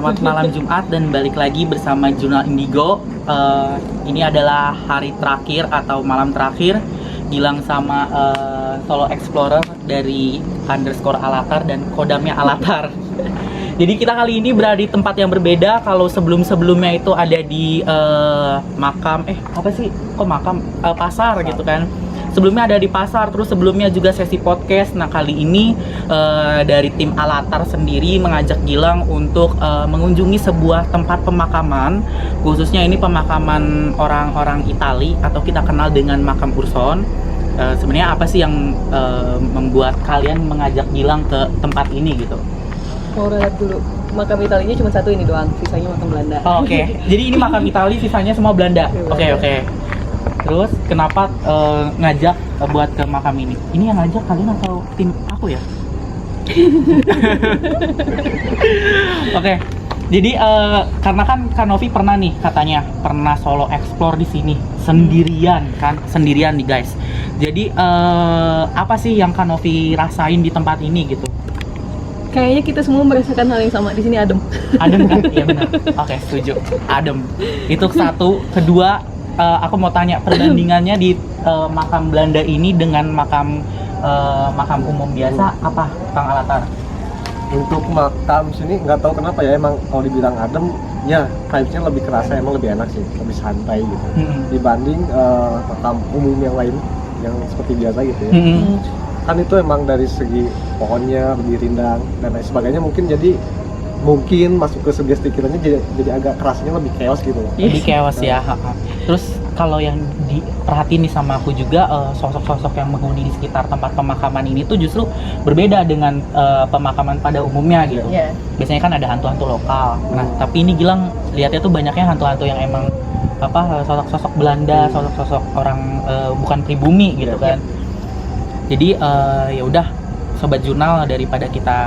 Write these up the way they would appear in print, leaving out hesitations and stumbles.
Selamat malam Jumat dan balik lagi bersama Jurnal Indigo. Ini adalah hari terakhir atau malam terakhir Gilang sama Solo Explorer dari _Alatar dan kodamnya Alatar. Jadi kita kali ini berada di tempat yang berbeda. Kalau sebelum-sebelumnya itu ada di makam, pasar gitu kan. Sebelumnya ada di pasar, terus sebelumnya juga sesi podcast. Nah kali ini dari tim Alatar sendiri mengajak Gilang untuk mengunjungi sebuah tempat pemakaman. Khususnya ini pemakaman orang-orang Itali atau kita kenal dengan makam Urson. Sebenarnya apa sih yang membuat kalian mengajak Gilang ke tempat ini gitu? Mau lihat dulu, makam Italinya cuma satu ini doang, sisanya makam Belanda. Oh, oke. Jadi ini makam Itali, sisanya semua Belanda. Oke. Terus kenapa ngajak buat ke makam ini? Ini yang ngajak kalian atau tim aku ya? Oke. Jadi karena kan Kanovi pernah nih katanya pernah solo explore di sini sendirian nih guys. Jadi apa sih yang Kanovi rasain di tempat ini gitu? Kayaknya kita semua merasakan hal yang sama, di sini adem. Adem kan? Iya benar. Oke, setuju. Adem. Itu satu. Kedua, aku mau tanya perbandingannya di makam Belanda ini dengan makam umum biasa apa, Kang Alatar? Untuk makam sini nggak tahu kenapa ya, emang kalau dibilang adem ya vibes-nya lebih kerasa, emang lebih enak sih, lebih santai gitu dibanding makam umum yang lain yang seperti biasa gitu ya. Kan itu emang dari segi pohonnya lebih rindang dan lain sebagainya, mungkin masuk ke sugesti kiranya jadi agak kerasanya lebih chaos gitu. Lebih chaos ya. Terus kalau yang diperhatiin nih sama aku juga, sosok-sosok yang menghuni di sekitar tempat pemakaman ini tuh justru berbeda dengan pemakaman pada umumnya gitu. Yeah. Biasanya kan ada hantu-hantu lokal. Nah, tapi ini Gilang lihatnya tuh banyaknya hantu-hantu yang emang sosok-sosok Belanda, sosok-sosok orang bukan pribumi gitu kan. Jadi ya udah sobat jurnal, daripada kita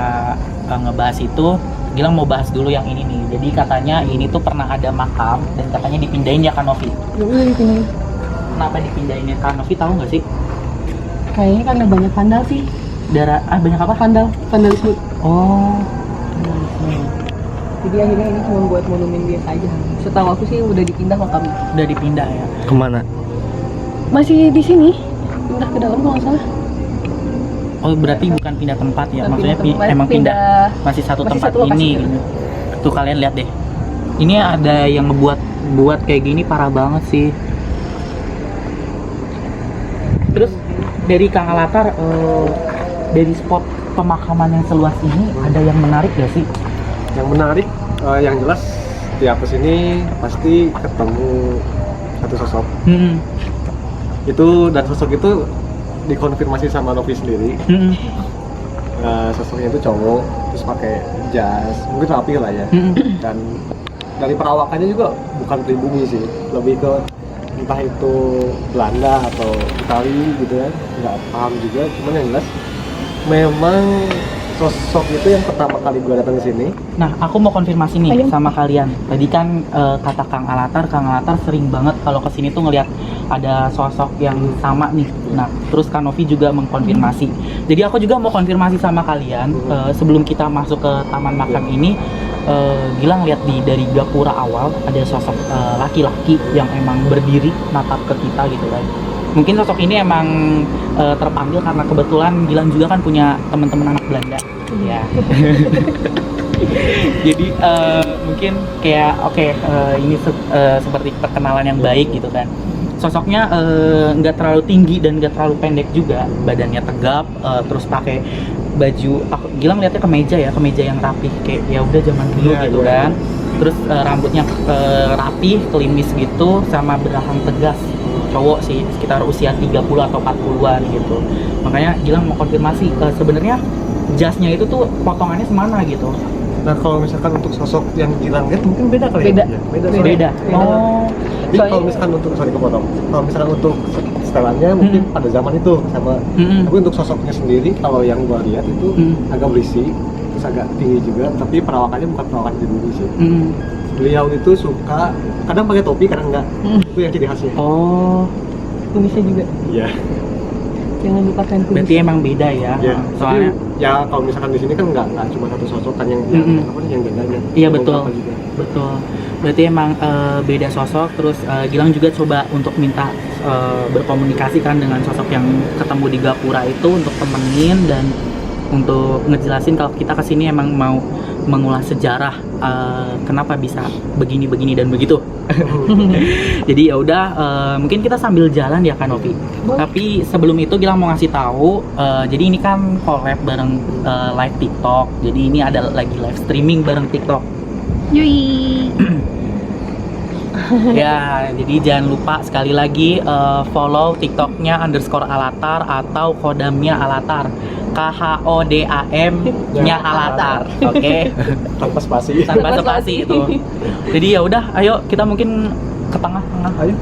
ngebahas itu, Gilang mau bahas dulu yang ini nih. Jadi katanya ini tuh pernah ada makam dan katanya dipindahin ya Kanovi. Udah dipindahin. Kenapa dipindahinnya Kanovi, tahu nggak sih? Kayaknya karena banyak vandal sih. Banyak apa? Vandalisme. Oh. Jadi akhirnya ini cuma buat monumen biasa aja. Setahu aku sih udah dipindah makamnya. Udah dipindah ya. Kemana? Masih di sini. Pindah ke dalam kalau nggak salah. Oh, berarti bukan pindah tempat ya? Bukan Maksudnya pindah tempat, emang pindah masih masih tempat satu lokasi ini gitu. gitu. Tuh kalian lihat deh. Ini ada yang buat kayak gini, parah banget sih. Terus dari Kang Alatar, dari spot pemakaman yang seluas ini ada yang menarik gak sih? Yang menarik, yang jelas tiap kesini pasti ketemu satu sosok. Dan sosok itu dikonfirmasi sama Novi sendiri. Sosoknya itu cowok, terus pakai jas, mungkin rapi lah ya. Dan dari perawakannya juga bukan pribumi sih, lebih ke entah itu Belanda atau Itali gitu ya, nggak paham juga. Cuman yang jelas memang sosok itu yang pertama kali gue datang ke sini. Nah, aku mau konfirmasi nih sama kalian. Tadi kan kata Kang Alatar sering banget kalau kesini tuh ngelihat ada sosok yang sama nih. Nah, terus Kanovi juga mengkonfirmasi. Jadi aku juga mau konfirmasi sama kalian, sebelum kita masuk ke taman makam ini, Gilang lihat dari gapura awal ada sosok laki-laki yang emang berdiri natap ke kita gitu kan. Mungkin sosok ini emang terpanggil karena kebetulan Gilang juga kan punya teman-teman anak Belanda. Iya. Jadi mungkin kayak ini seperti perkenalan yang baik gitu kan. Sosoknya nggak terlalu tinggi dan nggak terlalu pendek juga, badannya tegap, terus pakai baju. Gilang lihatnya kemeja yang rapi, kayak ya udah zaman dulu gitu kan. Terus rambutnya rapi, klimis gitu, sama belakang tegas. Cowok sih, sekitar usia 30 atau 40-an gitu. Makanya Gilang mau konfirmasi, sebenarnya jasnya itu tuh potongannya semana gitu. Nah, kalau misalkan untuk sosok yang Gilang lihat mungkin beda kali Beda. ya? Beda. Oh. Jadi kalau misalkan kalau misalkan untuk setelannya mungkin pada zaman itu sama. Tapi untuk sosoknya sendiri, kalau yang gua lihat itu agak berisi, terus agak tinggi juga, tapi perawakannya bukan perawakan pribumi sih. Beliau itu suka kadang pakai topi, kadang enggak. Itu yang ciri khasnya. Oh, Kumisnya juga. Iya. Jangan lupakan kumis. Berarti emang beda ya. Ya, Soalnya tapi ya kalau misalkan di sini kan nggak cuma satu sosok kan yang apa nih yang bedanya. Iya, betul. Beberapa juga. betul. Berarti emang beda sosok. Terus Gilang juga coba untuk minta berkomunikasi kan dengan sosok yang ketemu di Gapura itu untuk temenin dan untuk ngejelasin kalau kita kesini emang mau mengulas sejarah kenapa bisa begini dan begitu. Jadi ya udah mungkin kita sambil jalan ya kan Novi. Tapi sebelum itu Gilang mau ngasih tahu jadi ini kan collab bareng live TikTok. Jadi ini ada lagi live streaming bareng TikTok. Yui. Ya, jadi jangan lupa sekali lagi follow TikToknya _alatar atau kodamnya alatar. KHODAM-nya alatar. Oke. Tanpa spasi. Tanpa spasi itu. Jadi ya udah, ayo kita mungkin ke tengah-tengah. Ayo.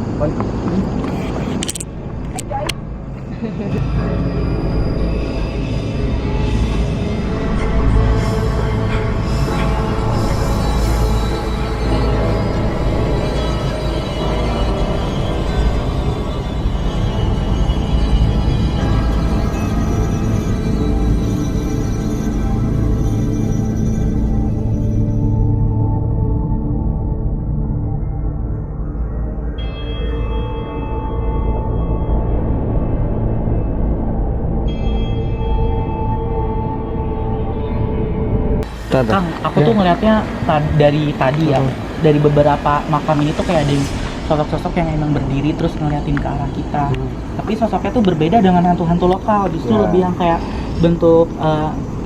Kang, aku tuh ngelihatnya dari tadi ya, dari beberapa makam ini tuh kayak ada sosok-sosok yang emang berdiri terus ngeliatin ke arah kita. Tapi sosoknya tuh berbeda dengan hantu-hantu lokal, justru lebih yang kayak bentuk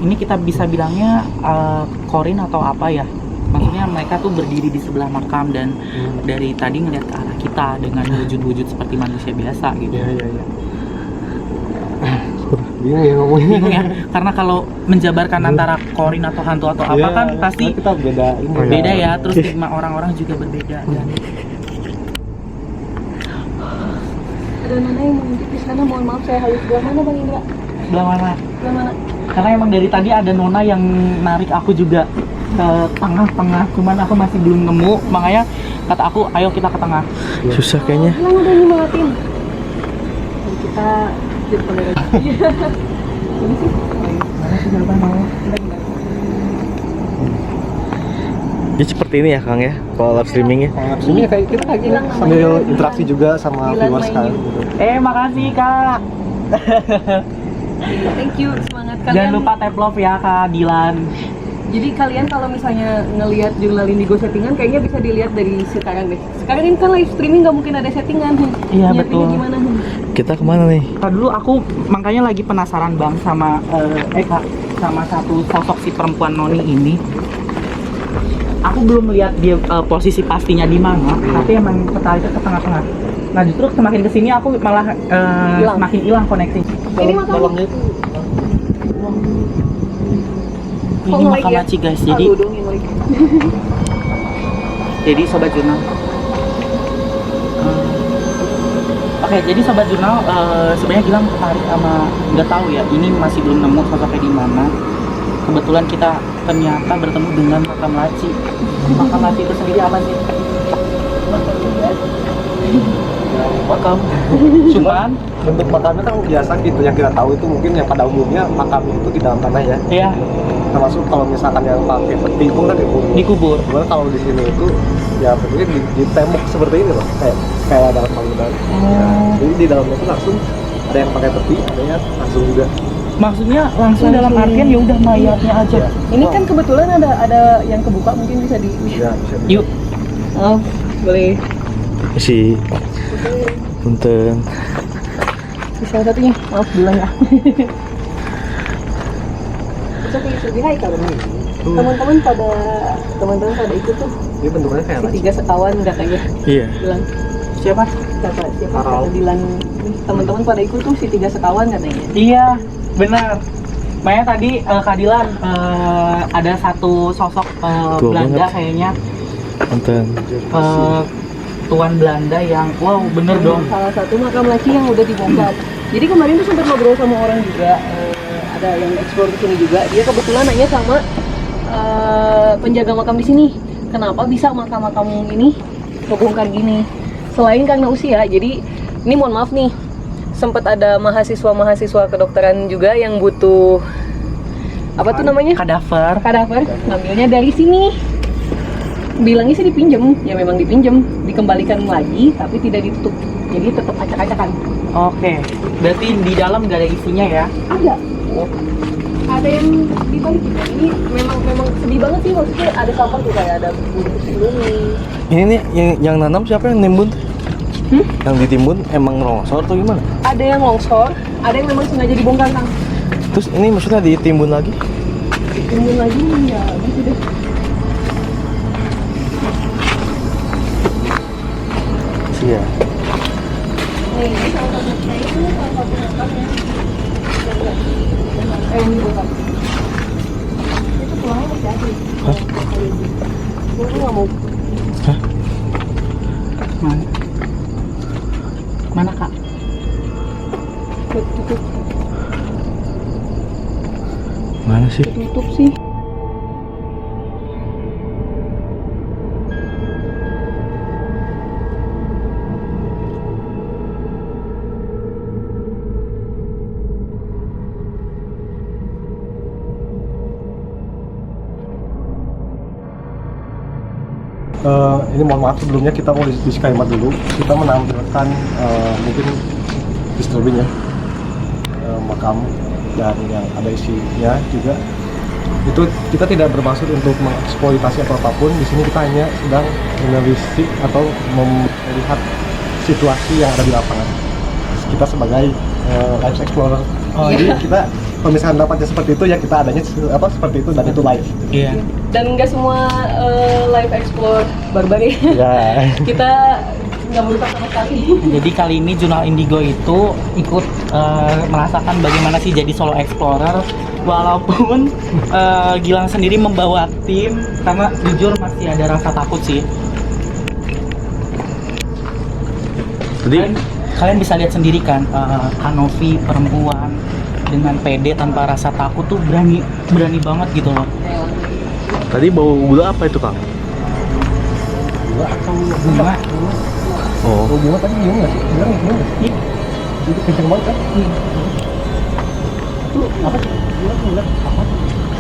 ini kita bisa bilangnya korin atau apa ya. Maksudnya mereka tuh berdiri di sebelah makam dan dari tadi ngeliat ke arah kita dengan wujud-wujud seperti manusia biasa gitu. Iya. Bingung ya ngomongnya. Bingung ya, karena kalau menjabarkan antara korin atau hantu atau apa kan pasti kita beda ini. beda ya, terus stigma orang-orang juga berbeda dan Ada nona yang mengintip di sana, mohon maaf saya halus. Sebelah mana Bang Indra? sebelah mana? Sebelah mana? Karena emang dari tadi ada nona yang narik aku juga ke tengah-tengah, cuman aku masih belum nemu, makanya kata aku ayo kita ke tengah. Susah kayaknya. Bilang udah nyemangatin. Dan kita lihat kamera. Ini sih. Mana sih jawaban mau? Jadi seperti ini ya Kang ya, kalau live streamingnya. Sini kayak kita lagi sambil interaksi juga sama viewers kan. Gitu. Makasih Kak. Thank you, semangat kalian. Jangan lupa tap love ya Kak Dilan. Jadi kalian kalau misalnya ngelihat jurnal Indigo settingan kayaknya bisa dilihat dari sekarang deh. Sekarang ini kan live streaming nggak mungkin ada settingan. Iya, Nyiapinnya betul. Gimana? Kita kemana nih? Kak, dulu aku makanya lagi penasaran Bang sama Kak, sama satu sosok si perempuan noni ini. Aku belum melihat dia posisi pastinya di mana, tapi emang tertarik ke tengah-tengah. Nah justru semakin kesini aku malah semakin hilang koneksi. Ini makam. Dalamnya itu Ini makam Aci guys, jadi Aduh, dong, yang like. jadi sobat jurnal. Oke, jadi sobat jurnal sebenarnya Gilang tertarik sama nggak tahu ya, ini masih belum nemu sosoknya di mana. Kebetulan kita ternyata bertemu dengan makam Laci. Makam Laci itu sendiri apa sih? Makam. Cuman bentuk makamnya kan biasa gitu, yang kita tahu itu mungkin yang pada umumnya makamnya itu di dalam tanah ya. ya Termasuk kalau misalkan yang pakai peti pun kan dikubur. dikubur. Cuman kalau di sini itu ya mungkin di tembok seperti ini loh, kayak ada bangunan. Ya, jadi di dalamnya itu langsung ada yang pakai peti, ada yang langsung juga. Maksudnya langsung dalam artian ya udah mayatnya aja. Ya. Ini kan kebetulan ada yang kebuka, mungkin bisa di. Ya, bisa. Yuk. Oh, boleh. Si punten. Salah satunya, maaf duluan ya. Lebih hai kalau teman-teman pada ikut tuh. Ini bentuknya kayak Si apa? tiga sekawan udah kayak Iya. bilang Siapa? siapa Karol. kata bilang teman-teman pada ikut tuh si tiga sekawan katanya. Iya, benar. Makanya tadi Kadilan ada satu sosok Tua Belanda banget. kayaknya Punten. tuan Belanda yang wow bener dong. Salah satu makam Laci yang udah dibongkar. Jadi kemarin tuh sempat ngobrol sama orang juga, ada yang explore ke sini juga. Dia kebetulan nanya sama penjaga makam di sini, kenapa bisa makam-makam ini kebongkar gini? Selain karena usia, jadi ini mohon maaf nih, sempat ada mahasiswa kedokteran juga yang butuh apa tuh namanya? Kadaver. Kadaver, ngambilnya dari sini. Bilangnya sih dipinjem, ya memang dipinjem, dikembalikan lagi tapi tidak ditutup. Jadi tetap acak-acakan. Oke, berarti di dalam nggak ada isinya ya? Ada. Ada yang dibalik juga. Ini memang sedih banget sih, maksudnya ada sampah tuh kayak ada bungkus Indomie. Ini nih yang nanam siapa yang nimbun? Yang ditimbun emang longsor atau gimana? Ada yang longsor, ada yang memang sengaja dibongkar Kang. Terus ini maksudnya ditimbun lagi? Ditimbun lagi ya gitu deh. Iya. Nih, ini salah satunya itu salah satu makamnya. Yang dibongkar. Itu tulangnya masih ada. Hah? Gue nggak mau. Mana? Mana Kak? Tutup, Mana sih? tutup sih. Ini mohon maaf sebelumnya kita mau disclaimer dulu. Kita menampilkan mungkin disturbing ya, makam dan yang ada isinya juga. Itu kita tidak bermaksud untuk mengeksploitasi atau apapun. Di sini kita hanya sedang menelisik atau melihat situasi yang ada di lapangan. Kita sebagai life explorer. Jadi kita kalau misalkan dapatnya seperti itu ya kita adanya seperti itu dan itu live. Iya. Dan nggak semua live explore barbar ya. Ya. Kita nggak merusak sama sekali. Jadi kali ini Jurnal Indigo itu ikut merasakan bagaimana sih jadi solo explorer, walaupun Gilang sendiri membawa tim, karena jujur masih ada rasa takut sih. Tadi Kalian bisa lihat sendiri kan, Kanovi perempuan dengan PD tanpa rasa takut tuh berani banget gitu loh. tadi bau gula apa itu, Kang? Gula atau Bunga. Oh. bunga tadi nyium nggak sih? Bilang nyium nggak sih? Iya. Itu kenceng banget kan? Itu apa sih? Gula apa?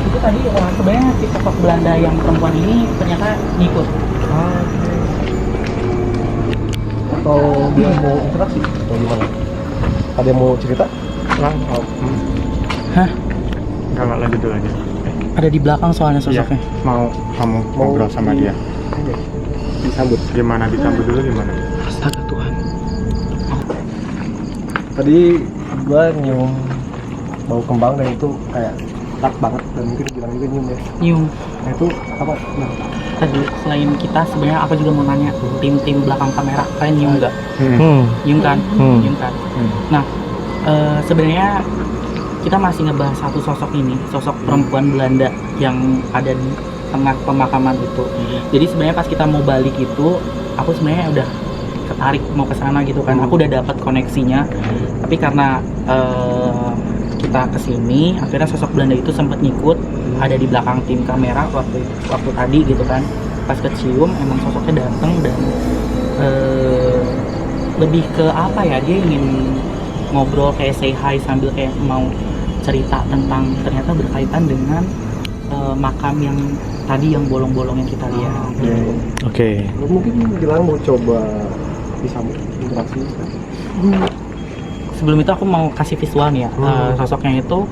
Itu tadi sebenarnya si sosok Belanda yang perempuan ini ternyata ngikut. Atau dia mau interaksi atau gimana? Ada yang mau cerita? Hah? Enggak lanjut dulu aja. Ada di belakang soalnya Iya, sosoknya. mau kamu ngobrol sama dia. Disambut. Gimana disambut dulu gimana? Astaga Tuhan. Tadi gua nyium bau kembang dan itu kayak enak banget dan mungkin bilang juga nyium ya. Nyium. Nah itu apa? Nah, Tadi selain kita sebenarnya aku juga mau nanya tim belakang kamera kalian nyium nggak? Nyium kan? Nyium kan? Nah sebenarnya kita masih ngebahas satu sosok ini, sosok perempuan Belanda yang ada di tengah pemakaman itu. Jadi sebenarnya pas kita mau balik itu, aku sebenarnya udah ketarik mau ke sana gitu kan. Aku udah dapat koneksinya, tapi karena kita kesini, akhirnya sosok Belanda itu sempat ngikut, ada di belakang tim kamera waktu tadi gitu kan. Pas kecium emang sosoknya datang dan lebih ke apa ya, dia ingin ngobrol kayak say hi sambil kayak mau cerita tentang ternyata berkaitan dengan makam yang tadi yang bolong-bolong yang kita lihat. Oke. mungkin bilang mau coba disambut interaksi. Sebelum itu aku mau kasih visual nih ya. Sosoknya itu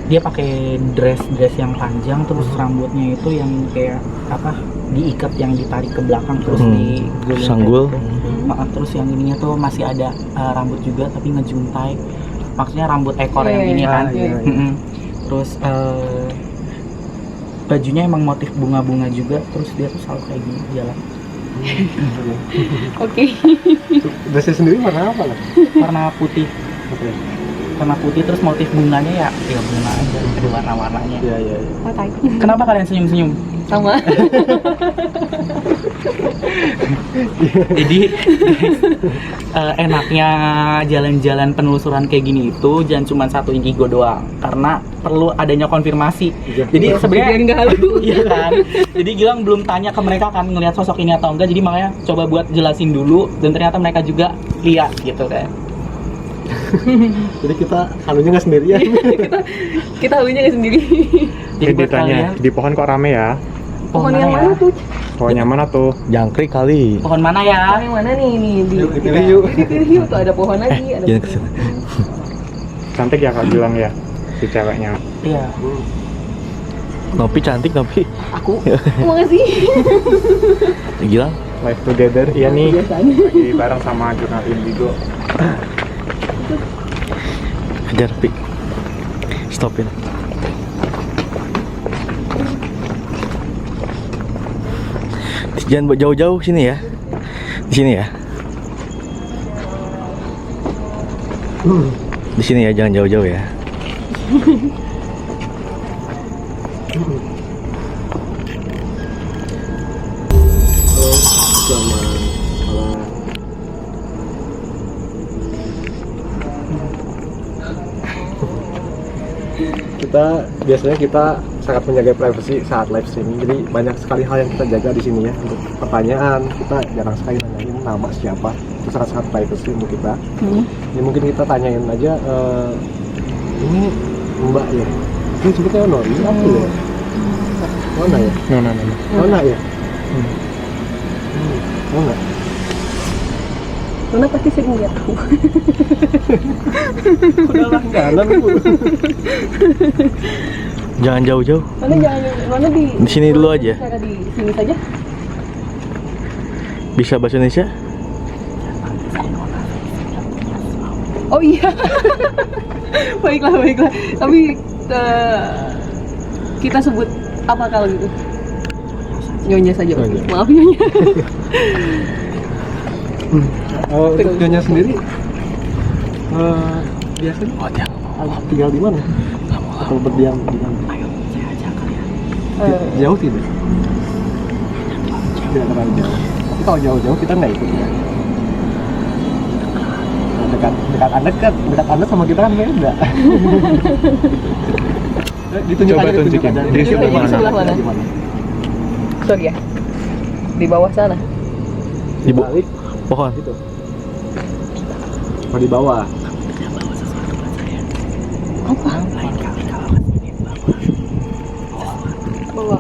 dia pakai dress yang panjang, terus rambutnya itu yang kayak apa, diikat yang ditarik ke belakang terus digulung Sanggul. kayak gitu. Terus yang ininya tuh masih ada rambut juga tapi ngejuntai, maksudnya rambut ekor yang ini kan. Terus bajunya emang motif bunga-bunga juga, terus dia tuh selalu kayak gini jalan. Oke. Dressnya sendiri warna apa lah? Warna putih. Oke. Warna putih terus motif bunganya ya bunga aja, ada warna-warnanya. Iya. Oke. Kenapa kalian senyum-senyum? Sama. Jadi enaknya jalan-jalan penelusuran kayak gini itu jangan cuma satu indigo doang, karena perlu adanya konfirmasi. Jadi sebenarnya Biar nggak halu. iya kan. Jadi Gilang belum tanya ke mereka kan ngelihat sosok ini atau enggak, jadi makanya coba buat jelasin dulu dan ternyata mereka juga lihat gitu kan. Jadi kita halunya nggak sendirian. Kita halunya nggak sendiri. Jadi buat ditanya, kalian, di pohon kok rame ya? Pohon yang ya? mana tuh? Pohonnya mana tuh? Jangkrik kali. Pohon mana ya? Pohon yang mana nih? Yuk, dipilih yuk. Dipilih yuk. Tuh ada pohon lagi. Ada Jangan pohon. kesana. Cantik ya Kak Gilang ya? Si ceweknya. Iya. Nopi cantik Nopi. Aku. Makasih. Gila. Live together, iya nih. Biasanya. Lagi bareng sama jurnal Indigo. Kejar Pi. Stopin. Jangan buat jauh-jauh sini ya. Di sini ya. Di sini ya, jangan jauh-jauh ya. Sama biasanya kita sangat menjaga privasi saat live streaming. Jadi banyak sekali hal yang kita jaga di sini ya. Untuk pertanyaan kita jarang sekali nanyain nama siapa. Itu sangat-sangat privacy untuk kita. Ya mungkin kita tanyain aja ini Mbak ya. Ini sebutnya Nori apa ya? Mana ya? No. Mana ya? Mana? Nona pasti sering lihat aku. Udah langganan Bu. Jangan jauh-jauh. Mana jangan di Di sini dulu aja. Cara di sini saja. Bisa bahasa Indonesia? Oh iya. baiklah. Tapi kita sebut apa kalau gitu? Nyonya saja. Nyonya. Maaf Nyonya. Untuk Nyonya sendiri biasanya tinggal di mana? Atau berdiam di mana? Jauh tidak? Tidak terlalu jauh. Tapi kalau jauh-jauh kita nggak ikut ya. Dekat Anda sama kita kan beda. Ditunjuk Coba aja, tunjukin. aja. Di sebelah mana? Sebelah mana? Di mana? Sorry ya. Di bawah sana. Di balik Pohon. gitu. Oh di bawah. Apa? Bawah.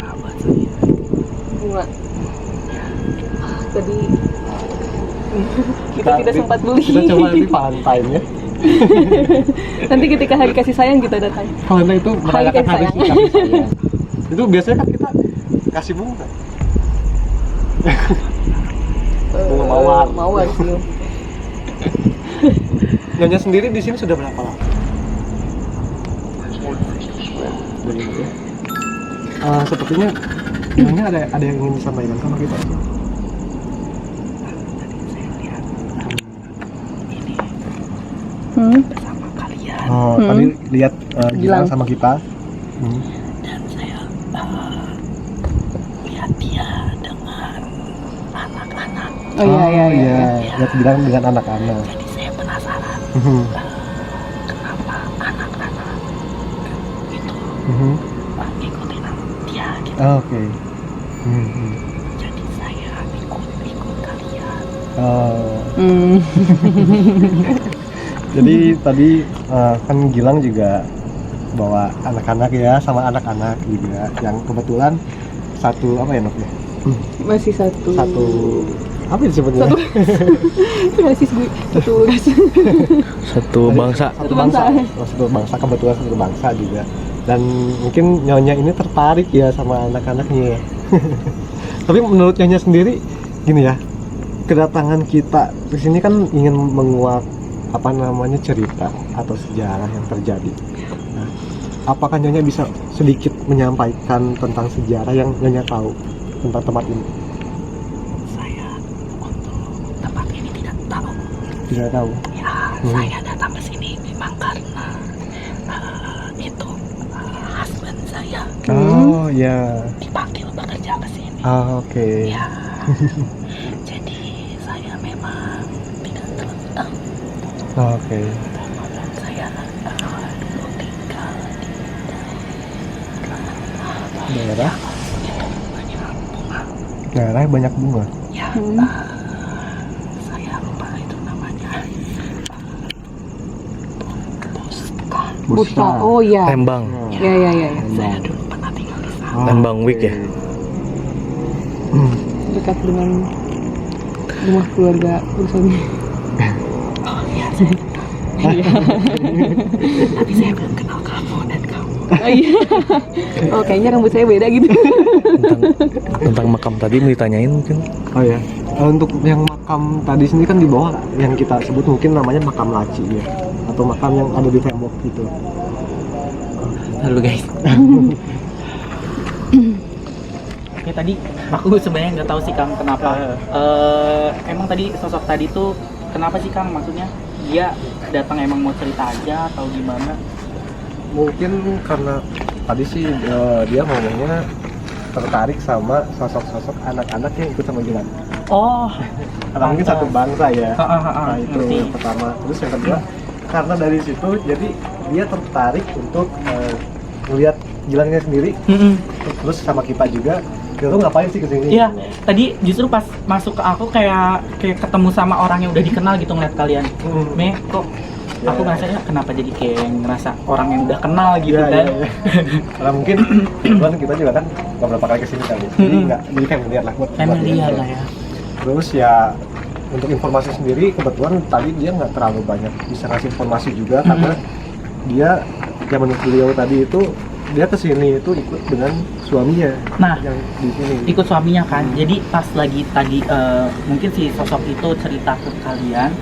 Bunga. Tadi kita tidak sempat beli. Kita coba di Valentine ya. Nanti ketika hari kasih sayang kita datang. Valentine itu merayakan kasih hari sayang. kasih sayang. Itu biasanya kan kita kasih bunga. Bunga mawar. Mawar sih. Nyonya sendiri di sini sudah berapa lama? Dari ini ya. Sepertinya Nyonya ada yang ingin disampaikan sama kita. Bersama kalian. Oh, tadi lihat Gilang sama kita. Dan saya lihat dia dengan anak-anak. Oh iya. Lihat Gilang dengan anak-anak. Jadi saya penasaran kenapa anak-anak itu ngikutin dia gitu. Oke. Jadi saya ikut kalian. Jadi tadi kan Gilang juga bawa anak-anak ya, sama anak-anak juga yang kebetulan satu apa ya Nok ya? Masih satu Apa disebutnya? rasis gue. Satu bangsa. Satu bangsa kebetulan satu bangsa juga. Dan mungkin Nyonya ini tertarik ya sama anak-anaknya ya. Tapi menurut Nyonya sendiri gini ya, kedatangan kita ke sini kan ingin menguak cerita atau sejarah yang terjadi. Nah, apakah Nyonya bisa sedikit menyampaikan tentang sejarah yang Nyonya tahu tentang tempat ini? Saya untuk tempat ini tidak tahu. Tidak tahu. Ya, saya datang ke sini memang karena itu husband saya Oh ya. dipanggil bekerja ke sini. Oke. Ya, jadi saya memang tidak tahu. Oke. Saya dulu tinggal di Daerah banyak bunga. daerah banyak bunga. Ya, saya lupa itu namanya. Busra. Oh iya. Lembang. Ya ya ya. Saya dulu pernah tinggal di sana. Lembang Week ya. Dekat dengan rumah keluarga Rusoni. Oh iya. Tapi saya belum kenal kamu dan kamu. Oh iya. Oh kayaknya rambut saya beda gitu. Tentang makam tadi mau ditanyain mungkin. Oh ya, untuk yang makam tadi sini kan di bawah yang kita sebut mungkin namanya makam laci ya, atau makam yang ada di tembok gitu. Halo guys. Oke tadi aku sebenarnya nggak tahu sih Kang kenapa. Emang tadi sosok tadi tuh kenapa sih Kang? Maksudnya dia datang emang mau cerita aja atau gimana? Mungkin karena tadi sih dia ngomongnya tertarik sama sosok-sosok anak-anak yang ikut sama Gilang. Oh, Karena mungkin satu bangsa ya. Nah itu ngerti. yang pertama. Terus yang kedua, karena dari situ jadi dia tertarik untuk melihat Gilangnya sendiri. Terus sama kita juga. Kita tuh ngapain sih kesini? Iya, tadi justru pas masuk ke aku kayak ketemu sama orang yang udah dikenal gitu ngeliat kalian. Me, kok Ya, aku ngerasanya kenapa jadi kayak ngerasa orang yang udah kenal gitu Iya, kan? iya, iya. Karena mungkin kebetulan kita juga kan beberapa kali kesini kali, jadi nggak di familiar lah buat Familiar dia. lah ya. Terus ya untuk informasi sendiri kebetulan tadi dia nggak terlalu banyak bisa ngasih informasi juga karena dia yang menurut beliau tadi itu dia kesini itu ikut dengan suaminya Nah, yang di sini. ikut suaminya kan. Jadi pas lagi tadi mungkin si sosok itu cerita ke kalian,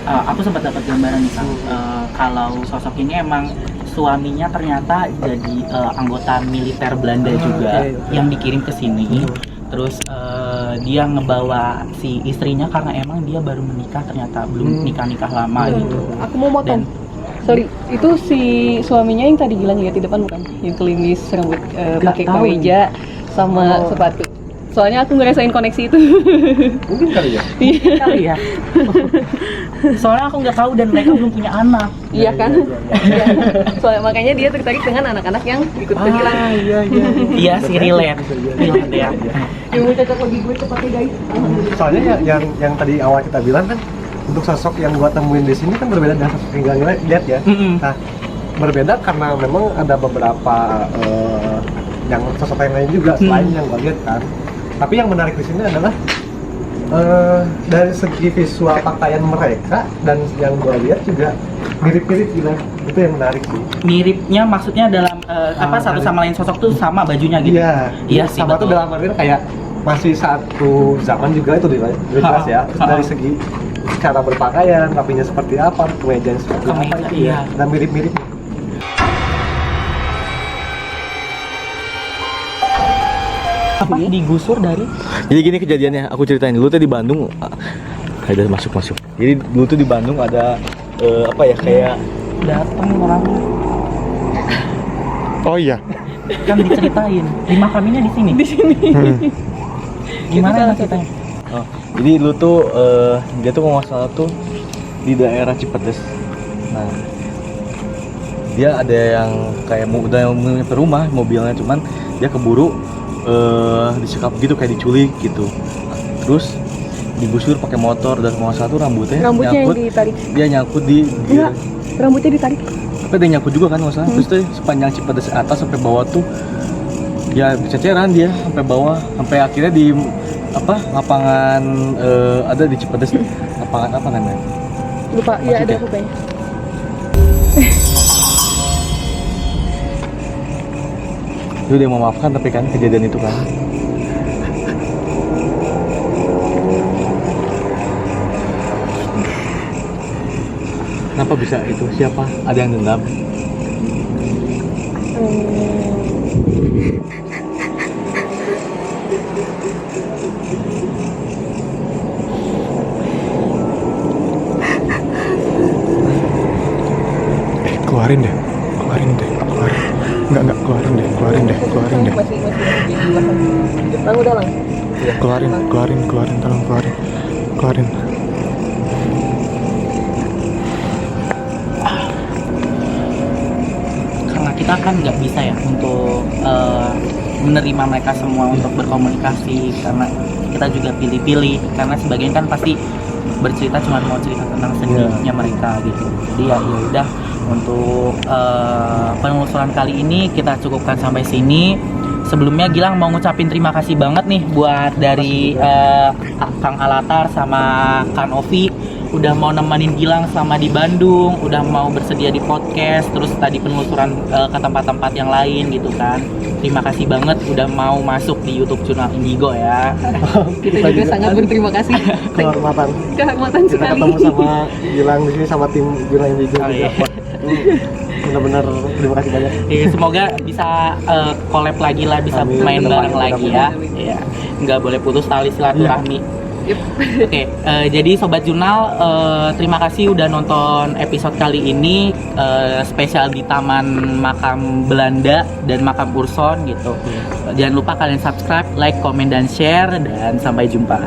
aku sempat dapat gambaran nih Kang. Kalau sosok ini emang suaminya ternyata jadi anggota militer Belanda juga oke. yang dikirim ke sini. Terus dia ngebawa si istrinya karena emang dia baru menikah ternyata belum nikah lama gitu. Aku mau motong. Sorry, itu si suaminya yang tadi Gilang lihat di depan bukan? Yang klimis rambut pakai tahu. kemeja sama sepatu. Soalnya aku ngerasain koneksi itu. Mungkin kali ya. Kali ya. Soalnya aku nggak tahu dan mereka belum punya anak. Iya kan? Iya. Soalnya makanya dia tertarik dengan anak-anak yang ikut ke Gilang. Iya iya. Iya sih relate ya. Yang mau cocok lagi gue kepake guys. Soalnya yang tadi awal kita bilang kan untuk sosok yang gua temuin di sini kan berbeda dengan sosok yang Gilang lihat ya. Nah, berbeda karena memang ada beberapa yang sosok yang lain juga selain yang gua lihat kan. Tapi yang menarik di sini adalah dari segi visual pakaian mereka dan yang gua lihat juga mirip-mirip gitu. Itu yang menarik sih. Miripnya maksudnya dalam satu sama lain sosok tuh sama bajunya gitu. Iya sih, sama tuh betul. dalam artian kayak masih satu zaman juga itu jelas ya. Terus dari segi cara berpakaian, rapinya seperti apa, kemejanya seperti apa Kemeja, itu iya. ya. Dan mirip-mirip. Apa digusur dari Jadi gini kejadiannya, aku ceritain dulu tuh di Bandung. Ada masuk. Jadi dulu tuh di Bandung ada apa ya kayak datang orangnya Oh iya. kan diceritain dimakaminya di sini. Gimana ceritanya? oh, jadi dulu tuh dia tuh kalau nggak salah tuh di daerah Cipedes. Nah, dia ada yang kayak udah nyampe rumah mobilnya, cuman dia keburu disekap gitu kayak diculik gitu. Terus digusur pakai motor dan kalau nggak salah tuh rambutnya Rambutnya nyangkut, yang ditarik. dia nyangkut di Enggak, rambutnya ditarik. tapi dia nyangkut juga kan nggak salah. Terus tuh sepanjang Cipedes atas sampai bawah tuh ya ceceran dia sampai bawah, sampai akhirnya di lapangan ada di Cipedes lapangan apa namanya? Lupa, iya ada Maksudnya? pokoknya. Itu dia memaafkan tapi kan kejadian itu kan. Kenapa bisa itu? Siapa? Ada yang dendam? Keluarin deh. Enggak, keluarin deh. Masih Lang udah Lang. Keluarin, tolong keluarin. Karena kita kan nggak bisa ya untuk menerima mereka semua untuk berkomunikasi karena kita juga pilih-pilih karena sebagian kan pasti bercerita cuma mau cerita tentang sedihnya mereka gitu. Jadi ya udah Untuk penelusuran kali ini kita cukupkan sampai sini. Sebelumnya Gilang mau ngucapin terima kasih banget nih buat dari Kang Alatar sama Kang Ovi udah mau nemenin Gilang selama di Bandung, udah mau bersedia di podcast, terus tadi penelusuran ke tempat-tempat yang lain gitu kan. Terima kasih banget udah mau masuk di YouTube channel Indigo ya. Kita juga sangat berterima kasih. Kehormatan. Kehormatan Kita sekali. ketemu sama Gilang di sini sama tim Gilang Indigo Oh, juga. iya. Benar-benar terima kasih banyak. Semoga bisa collab lagi lah, bisa Amin. main bareng Amin. lagi ya. Iya. Nggak boleh putus tali silaturahmi. Oke, jadi Sobat Jurnal, terima kasih udah nonton episode kali ini, spesial di Taman Makam Belanda dan Makam Urson gitu. Jangan lupa kalian subscribe, like, komen, dan share, dan sampai jumpa.